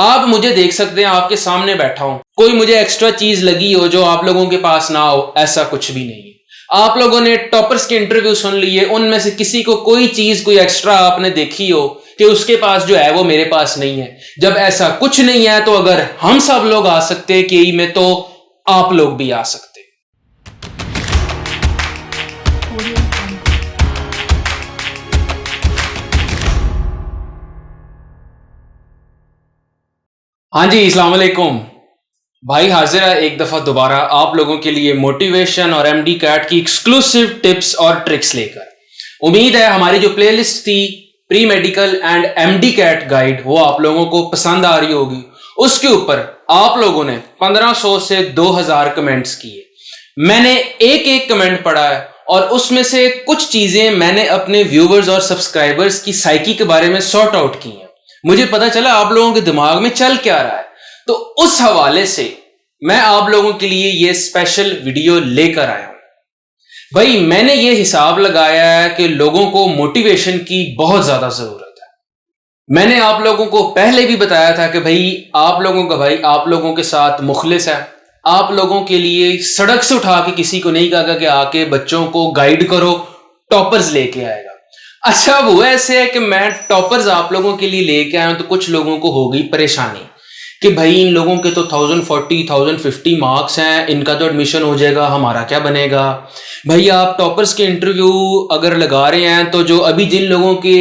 آپ مجھے دیکھ سکتے ہیں، آپ کے سامنے بیٹھا ہوں، کوئی مجھے ایکسٹرا چیز لگی ہو جو آپ لوگوں کے پاس نہ ہو، ایسا کچھ بھی نہیں ہے۔ آپ لوگوں نے ٹاپرز کے انٹرویو سن لیے، ان میں سے کسی کو کوئی چیز کوئی ایکسٹرا آپ نے دیکھی ہو کہ اس کے پاس جو ہے وہ میرے پاس نہیں ہے۔ جب ایسا کچھ نہیں ہے تو اگر ہم سب لوگ آ سکتے کہ میں تو آپ لوگ بھی آ سکتے۔ ہاں جی، السلام علیکم بھائی، حاضر ہے ایک دفعہ دوبارہ آپ لوگوں کے لیے موٹیویشن اور ایم ڈی کیٹ کی ایکسکلوسیو ٹپس اور ٹرکس لے کر۔ امید ہے ہماری جو پلے لسٹ تھی pre medical and M D CAT guide وہ آپ لوگوں کو پسند آ رہی ہوگی۔ اس کے اوپر آپ لوگوں نے 1500 سے 2000 کمنٹس کیے، میں نے ایک کمنٹ پڑھا ہے اور اس میں سے کچھ چیزیں میں نے اپنے ویورز اور سبسکرائبرز کی سائیکی کے بارے میں سارٹ آؤٹ کی ہیں۔ مجھے پتا چلا آپ لوگوں کے دماغ میں چل کیا رہا ہے، تو اس حوالے سے میں آپ لوگوں کے لیے یہ اسپیشل ویڈیو لے کر آیا ہوں۔ بھائی میں نے یہ حساب لگایا ہے کہ لوگوں کو موٹیویشن کی بہت زیادہ ضرورت ہے۔ میں نے آپ لوگوں کو پہلے بھی بتایا تھا کہ بھائی آپ لوگوں کا بھائی آپ لوگوں کے ساتھ مخلص ہے، آپ لوگوں کے لیے سڑک سے اٹھا کے کسی کو نہیں کہا کہ آ کے بچوں کو گائیڈ کرو، ٹاپرز لے کے آئے گا۔ اچھا وہ ایسے ہے کہ میں ٹاپرز آپ لوگوں کے لیے لے کے آیا ہوں تو کچھ لوگوں کو ہو گئی پریشانی کہ بھائی ان لوگوں کے تو 1040 1050 مارکس ہیں، ان کا تو ایڈمیشن ہو جائے گا، ہمارا کیا بنے گا؟ بھائی آپ ٹاپرز کے انٹرویو اگر لگا رہے ہیں تو جو ابھی جن لوگوں کے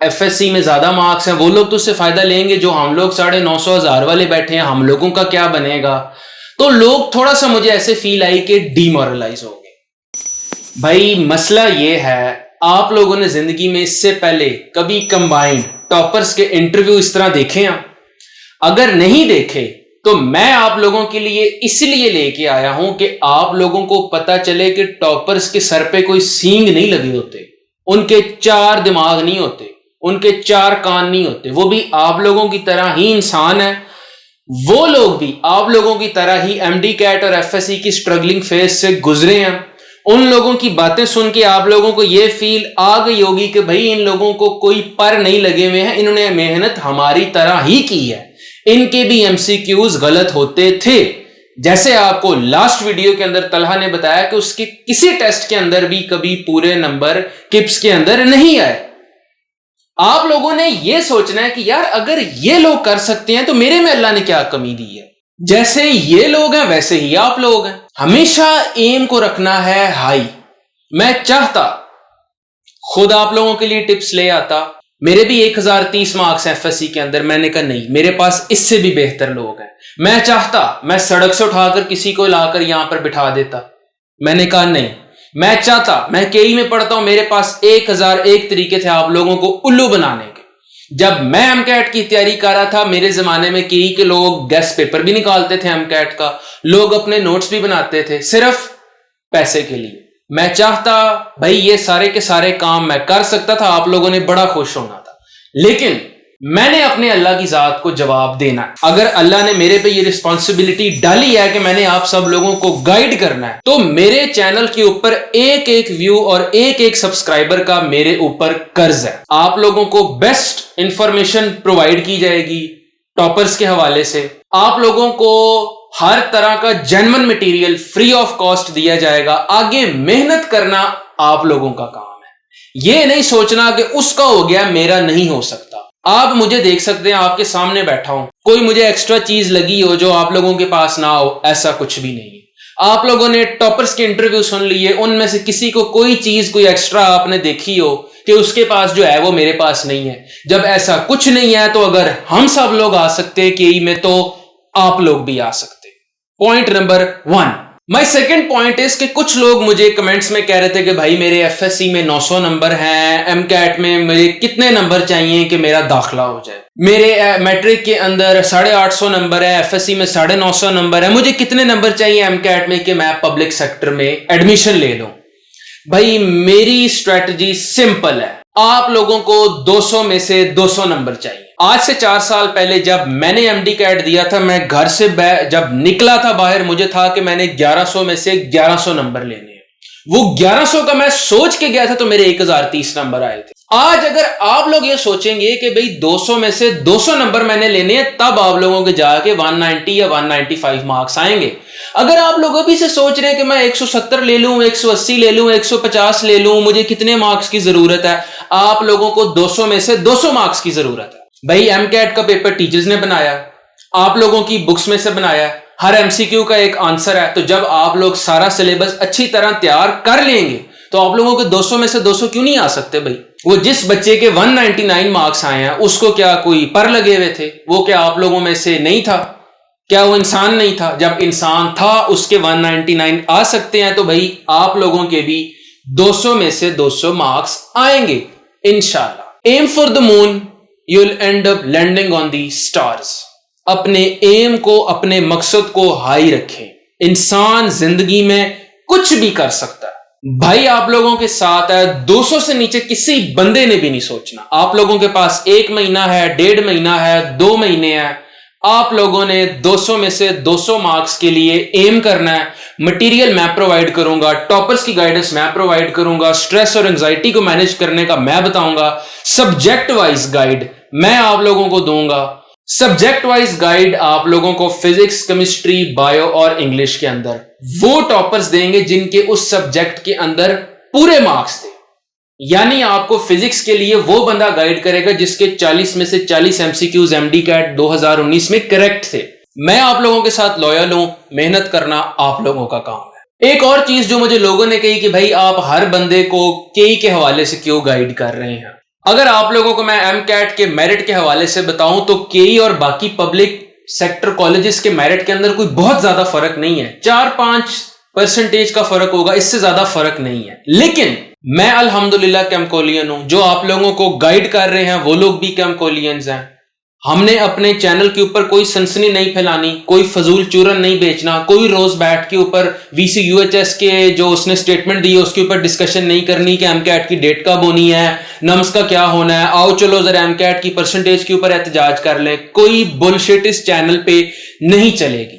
ایف ایس سی میں زیادہ مارکس ہیں وہ لوگ تو اس سے فائدہ لیں گے، جو ہم لوگ 950 1000 والے بیٹھے ہیں ہم لوگوں کا کیا بنے گا؟ تو لوگ تھوڑا سا مجھے ایسے فیل آئی کہ ڈی مورلائز ہو گئے۔ بھائی مسئلہ یہ ہے، آپ لوگوں نے زندگی میں اس سے پہلے کبھی کمبائنڈ ٹاپرز کے انٹرویو اس طرح دیکھے ہیں؟ اگر نہیں دیکھے تو میں آپ لوگوں کے لیے اس لیے لے کے آیا ہوں کہ آپ لوگوں کو پتا چلے کہ ٹاپرز کے سر پہ کوئی سینگ نہیں لگے ہوتے، ان کے 4 دماغ نہیں ہوتے، ان کے 4 کان نہیں ہوتے، وہ بھی آپ لوگوں کی طرح ہی انسان ہے، وہ لوگ بھی آپ لوگوں کی طرح ہی ایم ڈی کیٹ اور ایف ایس سی کی اسٹرگلنگ فیز سے گزرے ہیں۔ ان لوگوں کی باتیں سن کے آپ لوگوں کو یہ فیل آ گئی ہوگی کہ بھائی ان لوگوں کو کوئی پر نہیں لگے ہوئے ہیں، انہوں نے محنت ہماری طرح ہی کی ہے، ان کے بھی ایم سی کیوز غلط ہوتے تھے۔ جیسے آپ کو لاسٹ ویڈیو کے اندر طلحہ نے بتایا کہ اس کے کسی ٹیسٹ کے اندر بھی کبھی پورے نمبر کپس کے اندر نہیں آئے۔ آپ لوگوں نے یہ سوچنا ہے کہ یار اگر یہ لوگ کر سکتے ہیں تو میرے میں اللہ نے کیا کمی دی ہے؟ جیسے یہ لوگ ہیں ویسے ہی آپ لوگ ہیں۔ ہمیشہ ایم کو رکھنا ہے ہائی۔ میں چاہتا خود آپ لوگوں کے لیے ٹپس لے آتا، میرے بھی 1030 مارکس ایف ایس سی کے اندر، میں نے کہا نہیں میرے پاس اس سے بھی بہتر لوگ ہیں۔ میں چاہتا میں سڑک سے اٹھا کر کسی کو لا کر یہاں پر بٹھا دیتا، میں نے کہا نہیں۔ میں چاہتا میں کئی میں پڑھتا ہوں، میرے پاس 1001 طریقے تھے آپ لوگوں کو الو بنانے کے۔ جب میں ایم کیٹ کی تیاری کر رہا تھا میرے زمانے میں کئی کے لوگ گیسٹ پیپر بھی نکالتے تھے ایم کیٹ کا، لوگ اپنے نوٹس بھی بناتے تھے صرف پیسے کے لیے۔ میں چاہتا بھائی یہ سارے کے سارے کام میں کر سکتا تھا، آپ لوگوں نے بڑا خوش ہونا تھا، لیکن میں نے اپنے اللہ کی ذات کو جواب دینا ہے۔ اگر اللہ نے میرے پہ یہ رسپانسبلٹی ڈالی ہے کہ میں نے آپ سب لوگوں کو گائیڈ کرنا ہے تو میرے چینل کے اوپر ایک ویو اور ایک سبسکرائبر کا میرے اوپر قرض ہے۔ آپ لوگوں کو بیسٹ انفارمیشن پرووائڈ کی جائے گی ٹاپرز کے حوالے سے، آپ لوگوں کو ہر طرح کا genuine material free of cost دیا جائے گا۔ آگے محنت کرنا آپ لوگوں کا کام ہے، یہ نہیں سوچنا کہ اس کا ہو گیا میرا نہیں ہو سکتا۔ آپ مجھے دیکھ سکتے ہیں، آپ کے سامنے بیٹھا ہوں، کوئی مجھے ایکسٹرا چیز لگی ہو جو آپ لوگوں کے پاس نہ ہو، ایسا کچھ بھی نہیں ہے۔ آپ لوگوں نے ٹاپرز کے انٹرویو سن لیے، ان میں سے کسی کو کوئی چیز کوئی ایکسٹرا آپ نے دیکھی ہو کہ اس کے پاس جو ہے وہ میرے پاس نہیں ہے۔ جب ایسا کچھ نہیں ہے تو اگر ہم سب لوگ آ سکتے کہ میں تو آپ لوگ بھی آ سکتے۔ Point number 1، my second point اس کہ کچھ لوگ مجھے کمنٹس میں کہہ رہے تھے کہ بھائی میرے ایف ایس سی میں 900 نمبر ہیں، ایم کیٹ میں مجھے کتنے نمبر چاہیے کہ میرا داخلہ ہو جائے؟ میرے میٹرک کے اندر 850 نمبر ہے، ایف ایس سی میں 950 نمبر ہے، مجھے کتنے نمبر چاہیے ایم کیٹ میں کہ میں پبلک سیکٹر میں ایڈمیشن لے لوں؟ بھائی میری اسٹریٹجی سمپل ہے، آپ لوگوں کو 200 میں سے 200 نمبر چاہیے۔ آج سے 4 سال پہلے جب میں نے ایم ڈی کیٹ دیا تھا، میں گھر سے جب نکلا تھا باہر، مجھے تھا کہ میں نے 1100 میں سے 1100 نمبر لینے ہیں۔ وہ 1100 کا میں سوچ کے گیا تھا تو میرے 1030 نمبر آئے تھے۔ آج اگر آپ لوگ یہ سوچیں گے کہ بھئی 200 میں سے 200 نمبر میں نے لینے ہیں تب آپ لوگوں کے جا کے 190 یا 195 مارکس آئیں گے. اگر آپ لوگ ابھی سے سوچ رہے ہیں کہ میں 170 لے لوں, 180 لے لوں, 150 لے لوں, مجھے کتنے مارکس کی ضرورت ہے, آپ لوگوں کو 200 میں سے 200 مارکس کی ضرورت ہے. بھئی ایم کیٹ کا پیپر ٹیچرز نے بنایا, آپ لوگوں کی بکس میں سے بنایا, ہر ایم سی کیو کا ایک آنسر ہے. تو جب آپ لوگ سارا سلیبس اچھی طرح تیار کر لیں گے تو آپ لوگوں کے 200 میں سے 200 کیوں نہیں آ سکتے بھائی؟ وہ جس بچے کے 199 مارکس آئے ہیں اس کو کیا کوئی پر لگے ہوئے تھے؟ وہ کیا آپ لوگوں میں سے نہیں تھا؟ کیا وہ انسان نہیں تھا؟ جب انسان تھا اس کے 199 آ سکتے ہیں تو بھائی آپ لوگوں کے بھی 200 میں سے 200 مارکس آئیں گے انشاءاللہ. Aim for the moon you will end up landing on the stars. اپنے ایم کو, اپنے مقصد کو ہائی رکھیں. انسان زندگی میں کچھ بھی کر سکتا ہے بھائی. آپ لوگوں کے ساتھ ہے 200 سے نیچے کسی بندے نے بھی نہیں سوچنا. آپ لوگوں کے پاس 1 مہینہ ہے, 1.5 مہینہ ہے, 2 مہینے ہیں. آپ لوگوں نے 200 میں سے 200 مارکس کے لیے ایم کرنا ہے. مٹیریل میں پرووائڈ کروں گا, ٹاپرز کی گائیڈنس میں پرووائڈ کروں گا, سٹریس اور انزائٹی کو مینج کرنے کا میں بتاؤں گا, سبجیکٹ وائز گائیڈ میں آپ لوگوں کو دوں گا. سبجیکٹ وائز گائیڈ آپ لوگوں کو فزکس, کیمسٹری, بایو اور انگلش کے اندر وہ ٹاپرز دیں گے جن کے اس سبجیکٹ کے اندر پورے مارکس تھے. یعنی آپ کو فزکس کے لیے وہ بندہ گائیڈ کرے گا جس کے 40 میں سے 40 M C Qs M D CAT 2019 میں کریکٹ تھے. میں آپ لوگوں کے ساتھ لویل ہوں, محنت کرنا آپ لوگوں کا کام ہے. ایک اور چیز جو مجھے لوگوں نے کہی کہ بھائی آپ ہر بندے کو کے کے حوالے سے کیوں گائیڈ کر رہے ہیں. اگر آپ لوگوں کو میں ایم کیٹ کے میرٹ کے حوالے سے بتاؤں تو کے اور باقی پبلک سیکٹر کالجز کے میرٹ کے اندر کوئی بہت زیادہ فرق نہیں ہے, 4-5% کا فرق ہوگا, اس سے زیادہ فرق نہیں ہے. لیکن میں الحمدللہ کیمکولین ہوں, جو آپ لوگوں کو گائیڈ کر رہے ہیں وہ لوگ بھی کیمکولینز ہیں. ہم نے اپنے چینل کے اوپر کوئی سنسنی نہیں پھیلانی, کوئی فضول چورن نہیں بیچنا, کوئی روز بیٹھ کے اوپر وی سی یو ایچ ایس کے جو اس نے سٹیٹمنٹ دی ہے اس کے اوپر ڈسکشن نہیں کرنی کہ ایم کیٹ کی ڈیٹ کب ہونی ہے, نمس کا کیا ہونا ہے, آؤ چلو ذرا ایم کیٹ کی پرسنٹیج کے اوپر احتجاج کر لیں. کوئی بلشٹ اس چینل پہ نہیں چلے گی.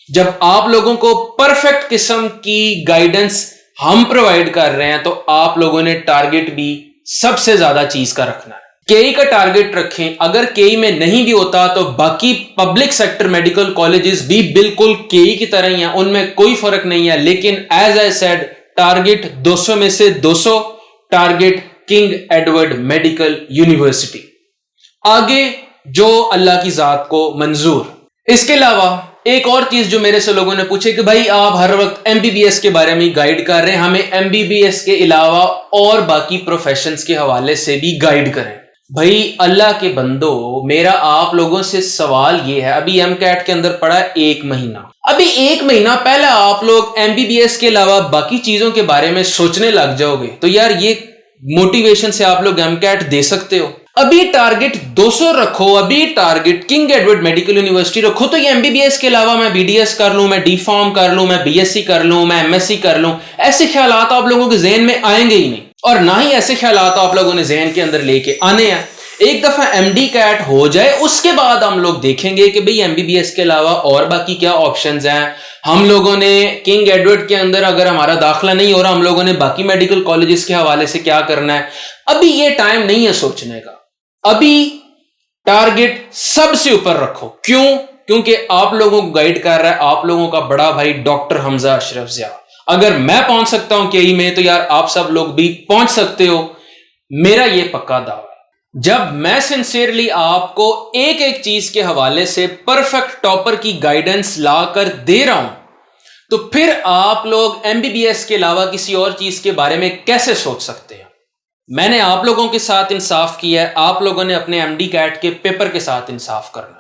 جب آپ لوگوں کو پرفیکٹ قسم کی گائیڈنس ہم پرووائڈ کر رہے ہیں تو آپ لوگوں نے ٹارگٹ بھی سب سے زیادہ چیز کا رکھنا ہے. کے کا ٹارگٹ رکھیں. اگر کے میں نہیں بھی ہوتا تو باقی پبلک سیکٹر میڈیکل کالجز بھی بالکل کے کی طرح ہی ہیں, ان میں کوئی فرق نہیں ہے. لیکن ایز آئی سیڈ ٹارگٹ 200 میں سے 200, target king Edward medical university, آگے جو اللہ کی ذات کو منظور. اس کے علاوہ ایک اور چیز جو میرے سے لوگوں نے پوچھے کہ بھائی آپ ہر وقت ایم بی بی ایس کے بارے میں گائیڈ کر رہے ہیں, ہمیں ایم بی بی ایس کے علاوہ اور باقی پروفیشنز کے حوالے سے بھی گائیڈ کریں. بھائی اللہ کے بندو, میرا آپ لوگوں سے سوال یہ ہے, ابھی ایم کیٹ کے اندر پڑا 1 مہینہ, ابھی 1 مہینہ پہلے آپ لوگ ایم بی بی ایس کے علاوہ باقی چیزوں کے بارے میں سوچنے لگ جاؤ گے تو یار یہ موٹیویشن سے آپ لوگ ایم کیٹ دے سکتے ہو؟ ابھی ٹارگٹ 200 رکھو, ابھی target king Edward medical university رکھو, تو یہ ایم بی بی ایس کے علاوہ میں بی ڈی ایس کر لوں, میں ڈی فارم کر لوں, میں بی ایس سی کر لوں, میں ایم ایس سی کر لوں, ایسے خیالات آپ لوگوں کے ذہن میں آئیں گے ہی نہیں, اور نہ ہی ایسے خیالات آپ لوگوں نے ذہن کے اندر لے کے آنے ہیں. ایک دفعہ ایم ڈی کیٹ ہو جائے اس کے بعد ہم لوگ دیکھیں گے کہ بھئی ایم بی بی ایس کے علاوہ اور باقی کیا آپشنز ہیں. ہم لوگوں نے کنگ ایڈورڈ کے اندر اگر ہمارا داخلہ نہیں ہو رہا, ہم لوگوں نے باقی میڈیکل کالجز کے حوالے سے کیا کرنا ہے. ابھی یہ ٹائم نہیں ہے سوچنے کا, ابھی ٹارگٹ سب سے اوپر رکھو. کیوں؟ کیونکہ آپ لوگوں کو گائیڈ کر رہا ہے آپ لوگوں کا بڑا بھائی ڈاکٹر حمزہ اشرف ضیاء. اگر میں پہنچ سکتا ہوں کے میں تو یار آپ سب لوگ بھی پہنچ سکتے ہو, میرا یہ پکا دعویٰ. جب میں سنسیئرلی آپ کو ایک ایک چیز کے حوالے سے پرفیکٹ ٹاپر کی گائیڈنس لا کر دے رہا ہوں تو پھر آپ لوگ ایم بی بی ایس کے علاوہ کسی اور چیز کے بارے میں کیسے سوچ سکتے ہیں؟ میں نے آپ لوگوں کے ساتھ انصاف کیا ہے, آپ لوگوں نے اپنے ایم ڈی کیٹ کے پیپر کے ساتھ انصاف کرنا.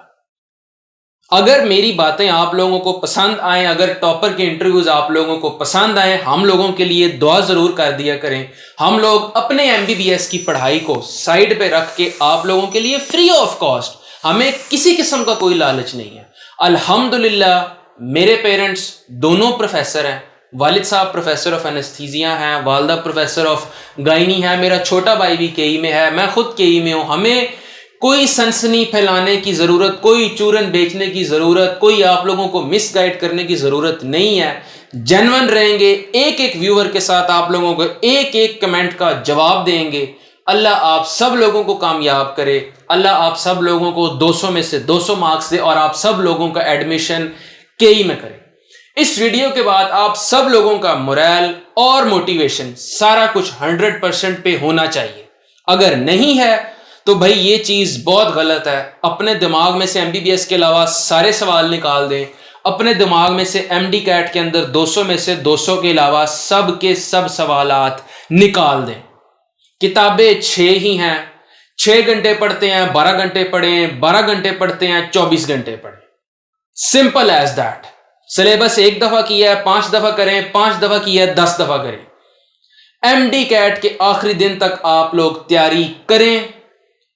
اگر میری باتیں آپ لوگوں کو پسند آئیں, اگر ٹاپر کے انٹرویوز آپ لوگوں کو پسند آئیں, ہم لوگوں کے لیے دعا ضرور کر دیا کریں. ہم لوگ اپنے ایم بی بی ایس کی پڑھائی کو سائڈ پہ رکھ کے آپ لوگوں کے لیے فری آف کاسٹ, ہمیں کسی قسم کا کوئی لالچ نہیں ہے. الحمدللہ میرے پیرنٹس دونوں پروفیسر ہیں, والد صاحب پروفیسر آف اینستھیزیا ہیں, والدہ پروفیسر آف گائنی ہے, میرا چھوٹا بھائی بھی کے ای میں ہے, میں خود کے ای میں ہوں. ہمیں کوئی سنسنی پھیلانے کی ضرورت, کوئی چورن بیچنے کی ضرورت, کوئی آپ لوگوں کو مس گائیڈ کرنے کی ضرورت نہیں ہے. جینون رہیں گے, ایک ایک ویور کے ساتھ آپ لوگوں کو ایک ایک کمنٹ کا جواب دیں گے. اللہ آپ سب لوگوں کو کامیاب کرے، اللہ آپ سب لوگوں کو 200 میں سے 200 مارکس دے اور آپ سب لوگوں کا ایڈمیشن KE میں کرے۔ اس ویڈیو کے بعد آپ سب لوگوں کا مورال اور موٹیویشن سارا کچھ 100% پہ ہونا چاہیے۔ اگر نہیں ہے تو بھائی یہ چیز بہت غلط ہے۔ اپنے دماغ میں سے MBBS کے علاوہ سارے سوال نکال دیں، اپنے دماغ میں سے MD CAT کے اندر 200 میں سے 200 کے علاوہ سب کے سب سوالات نکال دیں۔ کتابیں 6 ہی ہیں، 6 گھنٹے پڑھتے ہیں 12 گھنٹے پڑھیں، 12 گھنٹے پڑھتے ہیں 24 گھنٹے پڑھیں، سمپل ایز دیٹ۔ سلیبس 1 دفعہ کیا ہے 5 دفعہ کریں، 5 دفعہ کیا ہے 10 دفعہ کریں۔ MD CAT کے آخری دن تک آپ لوگ تیاری کریں۔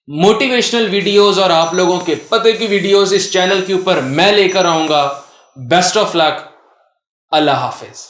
موٹیویشنل ویڈیوز اور آپ لوگوں کے پتے کی ویڈیوز اس چینل کے اوپر میں لے کر آؤں گا۔ بیسٹ آف لک، اللہ حافظ۔